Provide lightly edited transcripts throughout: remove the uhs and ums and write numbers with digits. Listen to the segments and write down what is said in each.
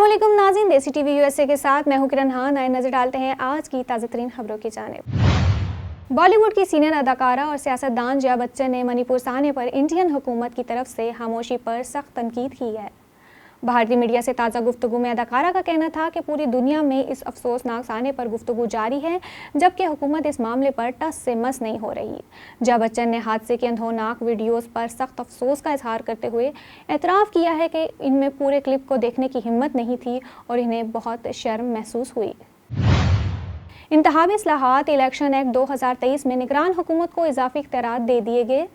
अस्सलाम वालेकुम नाज़रीन, देसी टीवी यूएसए के साथ मैं हूं किरण खान। आए नजर डालते हैं आज की ताज़ा तरीन खबरों की जानिब। बॉलीवुड की सीनियर अदाकारा और सियासतदान जया बच्चन ने मणिपुर साने पर इंडियन हुकूमत की तरफ से खामोशी पर सख्त तनकीद की है। भारतीय मीडिया से ताज़ा गुफ्तगू में अदाकारा का कहना था कि पूरी दुनिया में इस अफसोसनाक साने पर गुफ्तगू जारी है, जबकि हुकूमत इस मामले पर टस से मस नहीं हो रही। जया बच्चन ने हादसे की अंधोनाक वीडियोस पर सख्त अफसोस का इजहार करते हुए एतराफ़ किया है कि इनमें पूरे क्लिप को देखने की हिम्मत नहीं थी और इन्हें बहुत शर्म महसूस हुई। इंतखाबी इस्लाहात इलेक्शन एक्ट 2023 में निगरान हुकूमत को इजाफी इख्तियारात दे दिए गए।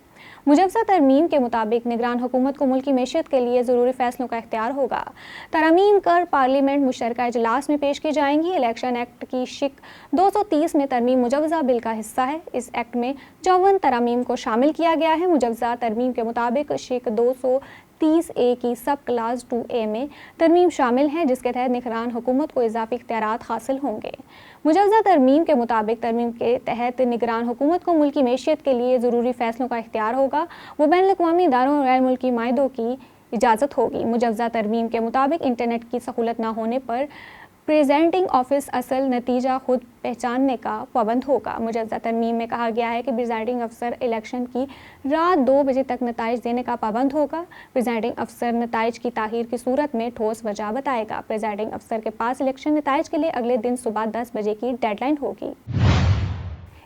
मुजवज़ा तरमीम के मुताबिक निगरान हुकूमत को मुल्की मैशत के लिए ज़रूरी फ़ैसलों का इख्तियार होगा। तरमीम कर पार्लियामेंट मुश्तरका इजलास में पेश की जाएंगी। इलेक्शन एक्ट की शिक 230 में तरमीम मुजवज़ा बिल का हिस्सा है। इस एक्ट में 54 तरमीम को शामिल किया गया है। मुजवज़ा तरमीम के मुताबिक शिक 230A की सब क्लास 2A में तरमीम शामिल है, जिसके तहत निगरान हुकूमत को इजाफी इख्तियारात हासिल होंगे। मुजवज़ा तरमीम के मुताबिक तरमीम के तहत निगरान हुकूमत को मुल्की मैशियत के लिए ज़रूरी फ़ैसलों का इख्तियार होगा। वो बैनुल-अक़वामी इदारों और गैर मुल्की माहिदों की इजाज़त होगी। मुजवज़ा तरमीम के मुताबिक इंटरनेट की सहूलत न होने पर प्रेजेंटिंग ऑफिस असल नतीजा खुद पहचानने का पाबंद होगा। मुजवज़ा तरमीम में कहा गया है कि प्रेजाइडिंग अफसर इलेक्शन की रात 2 बजे तक नताइज देने का पाबंद होगा। प्रेजाइडिंग अफसर नताइज की ताहीर की सूरत में ठोस वजह बताएगा। प्रेजाइडिंग अफसर के पास इलेक्शन नताइज के लिए अगले दिन सुबह 10 बजे की डेडलाइन होगी।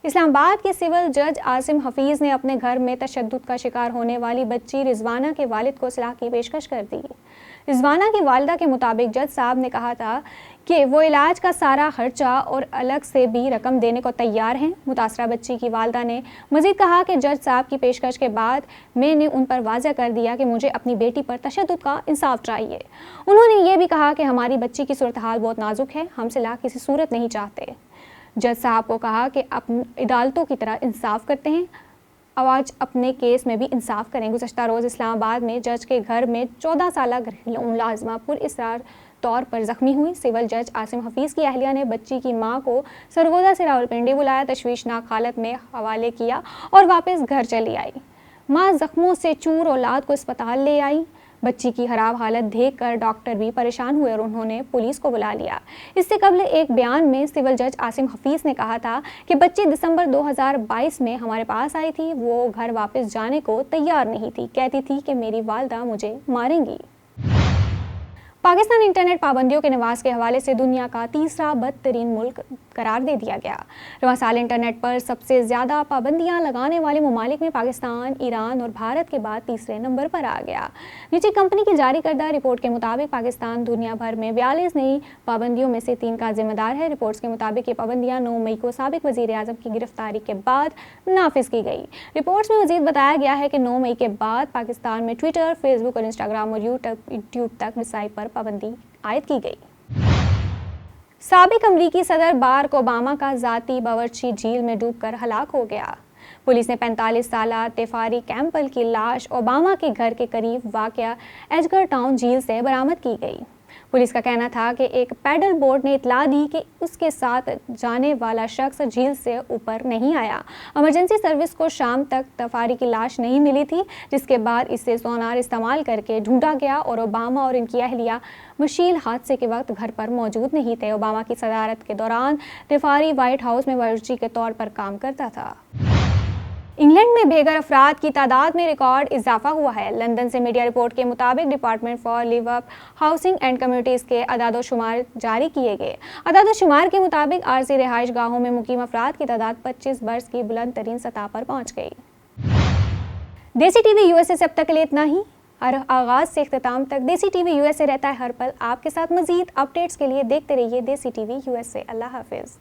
इस्लामाबाद के सिविल जज आसिम हफीज़ ने अपने घर में तशद्दुद का शिकार होने वाली बच्ची रिजवाना के वालिद को सलाह की पेशकश कर दी। रिजवाना की वालिदा के मुताबिक जज साहब ने कहा था कि वो इलाज का सारा खर्चा और अलग से भी रकम देने को तैयार हैं। मुतासरा बच्ची की वालिदा ने मजीद कहा कि जज साहब की पेशकश के बाद मैंने उन पर वाज़ह कर दिया कि मुझे अपनी बेटी पर तशद्दुद का इंसाफ चाहिए। उन्होंने ये भी कहा कि हमारी बच्ची की सूरत हाल बहुत नाजुक है, हम सलाह किसी सूरत नहीं चाहते। जज साहब को कहा कि अपनी अदालतों की तरह इंसाफ करते हैं, आज अपने केस में भी इंसाफ करें। गुज़श्ता रोज़ इस्लामाबाद में जज के घर में 14 साला घरेलू मुलाज़िमा पुरअसरार तौर पर ज़ख्मी हुई। सिविल जज आसिम हफीज़ की अहलिया ने बच्ची की मां को सरगोदा से रावलपिंडी बुलाया, तशवीशनाक हालत में हवाले किया और वापस घर चली आई। मां ज़ख्मों से चूर औलाद को अस्पताल ले आई। बच्ची की खराब हालत देखकर डॉक्टर भी परेशान हुए और उन्होंने पुलिस को बुला लिया। इससे कबल एक बयान में सिविल जज आसिम हफीज़ ने कहा था कि बच्ची दिसंबर 2022 में हमारे पास आई थी। वो घर वापस जाने को तैयार नहीं थी, कहती थी कि मेरी वालिदा मुझे मारेंगी। पाकिस्तान इंटरनेट पाबंदियों के नवाज के हवाले से दुनिया का तीसरा बदतरीन मुल्क करार दे दिया गया। रवां साल इंटरनेट पर सबसे ज़्यादा पाबंदियां लगाने वाले ममालिक में पाकिस्तान, ईरान और भारत के बाद तीसरे नंबर पर आ गया। निजी कंपनी की जारी करदा रिपोर्ट के मुताबिक पाकिस्तान दुनिया भर में 42 नई पाबंदियों में से 3 का जिम्मेदार है। रिपोर्ट्स के मुताबिक ये पाबंदियां 9 मई को साबिक वज़ीर आज़म की गिरफ्तारी के बाद नाफिज की गई। रिपोर्ट्स में मजीद बताया गया है कि 9 मई के बाद पाकिस्तान में ट्विटर, फेसबुक और इंस्टाग्राम और यूट्यूब तक रसाई पर पाबंदी आयद की गई। साबिक अमरीकी सदर बाराक ओबामा का ज़ाती बावर्ची झील में डूबकर हलाक हो गया। पुलिस ने 45 साला तेफारी कैंपल की लाश ओबामा के घर के करीब वाक़या एजगर टाउन झील से बरामद की गई। पुलिस का कहना था कि एक पैडल बोट ने इतला दी कि उसके साथ जाने वाला शख्स झील से ऊपर नहीं आया। इमरजेंसी सर्विस को शाम तक तफारी की लाश नहीं मिली थी, जिसके बाद इसे सोनार इस्तेमाल करके ढूंढा गया और ओबामा और इनकी अहलिया मुश्किल हादसे के वक्त घर पर मौजूद नहीं थे। ओबामा की सदारत के दौरान तेफारी व्हाइट हाउस में बावर्ची के तौर पर काम करता था। इंग्लैंड में बेघर अफराद की तादाद में रिकॉर्ड इजाफा हुआ है। लंदन से मीडिया रिपोर्ट के मुताबिक department for live up housing and communities के अदाद-ओ-शुमार जारी किए गए। अदाद-ओ-शुमार के मुताबिक आरजी रिहाइश गाहों में मुकीम अफराद की तादाद 25 बरस की बुलंद तरीन सतह पर पहुँच गई। देसी टीवी यूएसए से अब तक के लिए इतना ही। हर आगाज़ से इख्तिताम तक देसी टीवी यूएसए रहता है हर पल आपके साथ। मज़ीद अपडेट्स के लिए देखते रहिए देसी टीवी यूएसए। अल्लाह हाफिज़।